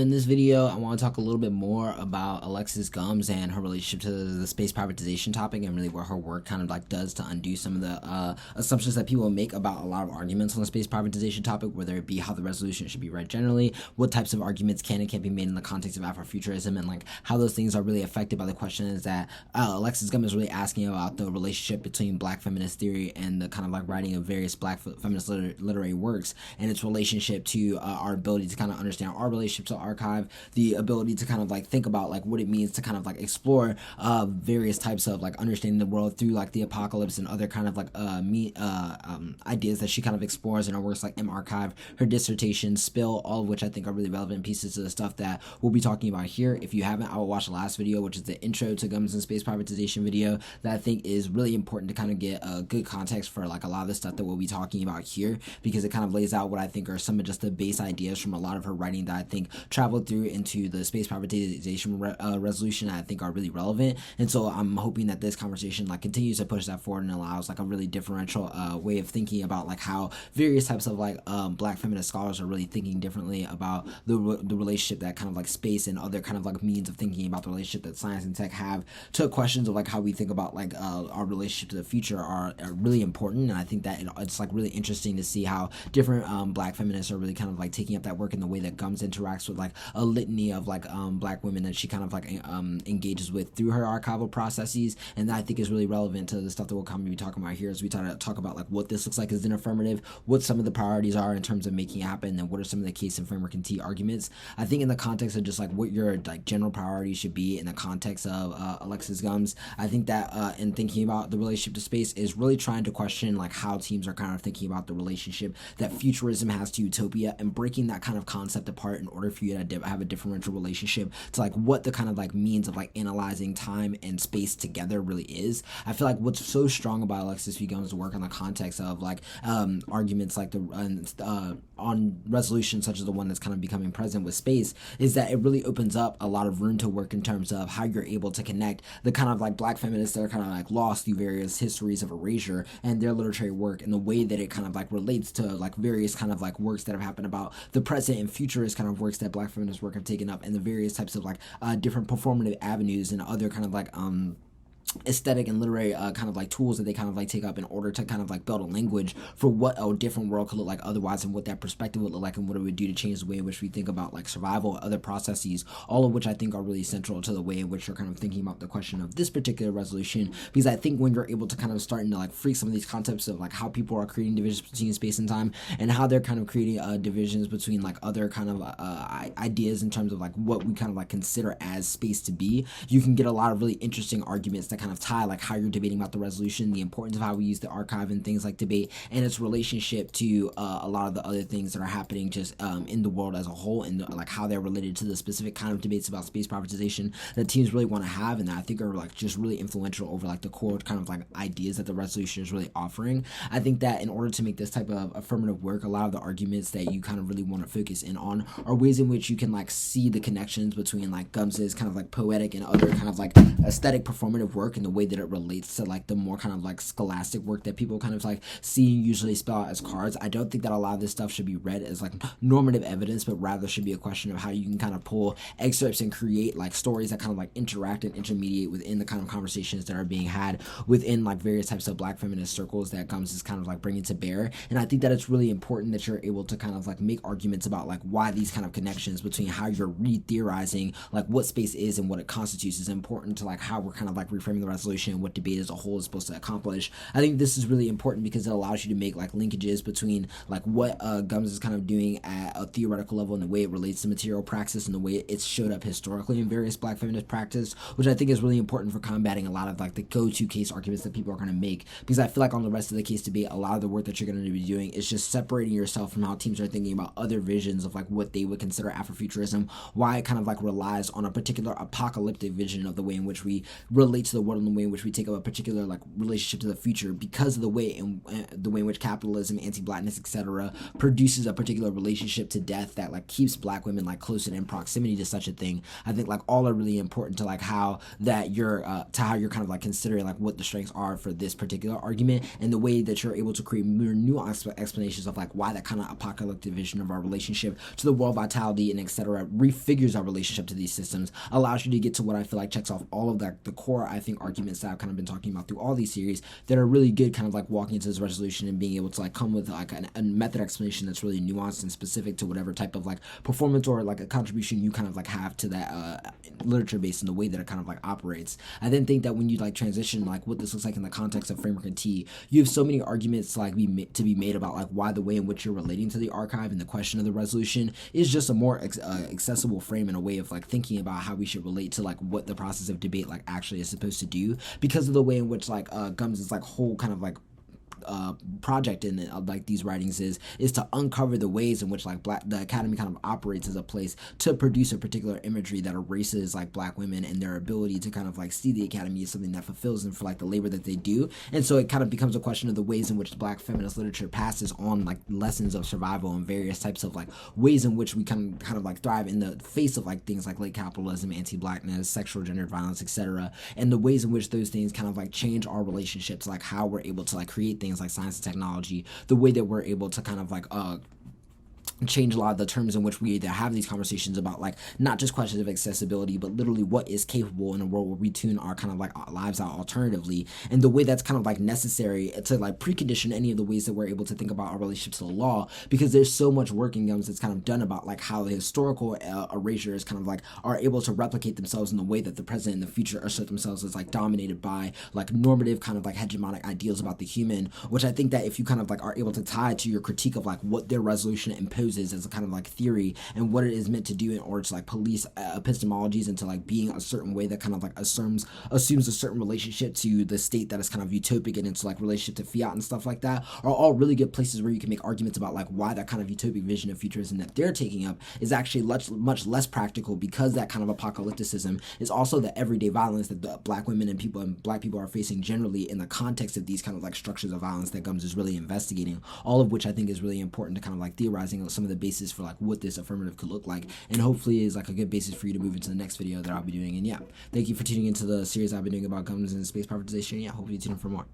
in this video, I want to talk a little bit more about Alexis Gumbs and her relationship to the space privatization topic, and really what her work kind of like does to undo some of the assumptions that people make about a lot of arguments on the space privatization topic, whether it be how the resolution should be read generally, what types of arguments can and can't be made in the context of Afrofuturism, and like how those things are really affected by the questions that Alexis Gumbs is really asking about the relationship between Black feminist theory and the kind of like writing of various Black feminist literary works, and its relationship to our ability to kind of understand our relationship to archive, the ability to kind of like think about like what it means to kind of like explore various types of like understanding the world through like the apocalypse and other kind of like ideas that she kind of explores in her works like M-Archive, her dissertation, Spill, all of which I think are really relevant pieces to the stuff that we'll be talking about here. If you haven't, I will watch the last video, which is the intro to Gumbs and space privatization video, that I think is really important to kind of get a good context for like a lot of the stuff that we'll be talking about here, because it kind of lays out what I think are some of just the base ideas from a lot of her writing that I think traveled through into the space privatization resolution that I think are really relevant. And so I'm hoping that this conversation like continues to push that forward and allows like a really differential way of thinking about like how various types of like Black feminist scholars are really thinking differently about the relationship that kind of like space and other kind of like means of thinking about the relationship that science and tech have to questions of like how we think about like our relationship to the future are really important. And I think that it's like really interesting to see how different Black feminists are really kind of like taking up that work in the way that Gumbs interacts with like a litany of like Black women that she kind of like engages with through her archival processes, and that I think is really relevant to the stuff that we'll come to be talking about here as we talk about like what this looks like as an affirmative, what some of the priorities are in terms of making it happen, and what are some of the case and framework and T arguments. I think in the context of just like what your like general priorities should be in the context of Alexis Gumbs, I think that in thinking about the relationship to space is really trying to question like how teams are kind of thinking about the relationship that futurism has to utopia, and breaking that kind of concept apart in order for you to have a differential relationship to like what the kind of like means of like analyzing time and space together really is. I feel like what's so strong about Alexis Gumbs' work in the context of like arguments like on resolutions such as the one that's kind of becoming present with space is that it really opens up a lot of room to work in terms of how you're able to connect the kind of like Black feminists that are kind of like lost through various histories of erasure and their literary work, in the way that it kind of like relates to like various kind of like works that have happened about the present and futurist kind of works that Black feminist work have taken up, and the various types of like different performative avenues and other kind of like aesthetic and literary kind of like tools that they kind of like take up in order to kind of like build a language for what a different world could look like otherwise, and what that perspective would look like, and what it would do to change the way in which we think about like survival and other processes, all of which I think are really central to the way in which you're kind of thinking about the question of this particular resolution. Because I think when you're able to kind of start to like freak some of these concepts of like how people are creating divisions between space and time, and how they're kind of creating divisions between like other kind of ideas in terms of like what we kind of like consider as space to be, you can get a lot of really interesting arguments that kind of tie like how you're debating about the resolution, the importance of how we use the archive and things like debate, and its relationship to a lot of the other things that are happening just in the world as a whole, and like how they're related to the specific kind of debates about space privatization that teams really want to have, and that I think are like just really influential over like the core kind of like ideas that the resolution is really offering. I think that in order to make this type of affirmative work, a lot of the arguments that you kind of really want to focus in on are ways in which you can like see the connections between like Gumbs's kind of like poetic and other kind of like aesthetic performative work, and the way that it relates to like the more kind of like scholastic work that people kind of like see usually spell out as cards. I don't think that a lot of this stuff should be read as like normative evidence, but rather should be a question of how you can kind of pull excerpts and create like stories that kind of like interact and intermediate within the kind of conversations that are being had within like various types of Black feminist circles that Gumbs is kind of like bringing to bear. And I think that it's really important that you're able to kind of like make arguments about like why these kind of connections between how you're re-theorizing like what space is and what it constitutes is important to like how we're kind of like reframing the resolution and what debate as a whole is supposed to accomplish. I think this is really important because it allows you to make like linkages between like what Gumbs is kind of doing at a theoretical level and the way it relates to material praxis and the way it's showed up historically in various Black feminist practice, which I think is really important for combating a lot of like the go-to case arguments that people are going to make. Because I feel like on the rest of the case debate, a lot of the work that you're going to be doing is just separating yourself from how teams are thinking about other visions of like what they would consider Afrofuturism, why it kind of like relies on a particular apocalyptic vision of the way in which we relate to the world and the way in which we take up a particular like relationship to the future because of the way in which capitalism, anti-blackness, etc. produces a particular relationship to death that like keeps black women like closer in proximity to such a thing. I think like all are really important to like how that you're kind of like considering like what the strengths are for this particular argument, and the way that you're able to create more nuanced explanations of like why that kind of apocalyptic vision of our relationship to the world vitality and etc. refigures our relationship to these systems, allows you to get to what I feel like checks off all of that the core I think arguments that I've kind of been talking about through all these series that are really good kind of like walking into this resolution and being able to like come with like a method explanation that's really nuanced and specific to whatever type of like performance or like a contribution you kind of like have to that literature based in the way that it kind of like operates. I then think that when you like transition like what this looks like in the context of framework and T, you have so many arguments to like be made about like why the way in which you're relating to the archive and the question of the resolution is just a more accessible frame and a way of like thinking about how we should relate to like what the process of debate like actually is supposed to do, because of the way in which like Gumbs is like whole kind of like project in like these writings is to uncover the ways in which like the Academy kind of operates as a place to produce a particular imagery that erases like black women and their ability to kind of like see the Academy as something that fulfills them for like the labor that they do. And so it kind of becomes a question of the ways in which black feminist literature passes on like lessons of survival and various types of like ways in which we can kind of like thrive in the face of like things like late capitalism, anti-blackness, sexual gendered violence, etc., and the ways in which those things kind of like change our relationships, like how we're able to like create things like science and technology, the way that we're able to kind of like change a lot of the terms in which we either have these conversations about like not just questions of accessibility, but literally what is capable in a world where we tune our kind of like lives out alternatively, and the way that's kind of like necessary to like precondition any of the ways that we're able to think about our relationship to the law, because there's so much work in Gumbs that's kind of done about like how the historical erasures kind of like are able to replicate themselves in the way that the present and the future assert themselves as like dominated by like normative kind of like hegemonic ideals about the human, which I think that if you kind of like are able to tie to your critique of like what their resolution imposes as a kind of like theory and what it is meant to do in order to like police epistemologies into like being a certain way that kind of like assumes a certain relationship to the state that is kind of utopic and into like relationship to fiat and stuff like that, are all really good places where you can make arguments about like why that kind of utopic vision of futurism that they're taking up is actually much less practical, because that kind of apocalypticism is also the everyday violence that the black women and black people are facing generally in the context of these kind of like structures of violence that Gumbs is really investigating, all of which I think is really important to kind of like theorizing some of the basis for like what this affirmative could look like, and hopefully is like a good basis for you to move into the next video that I'll be doing. And yeah, thank you for tuning into the series I've been doing about Gumbs and space privatization. Yeah, hopefully you tune in for more.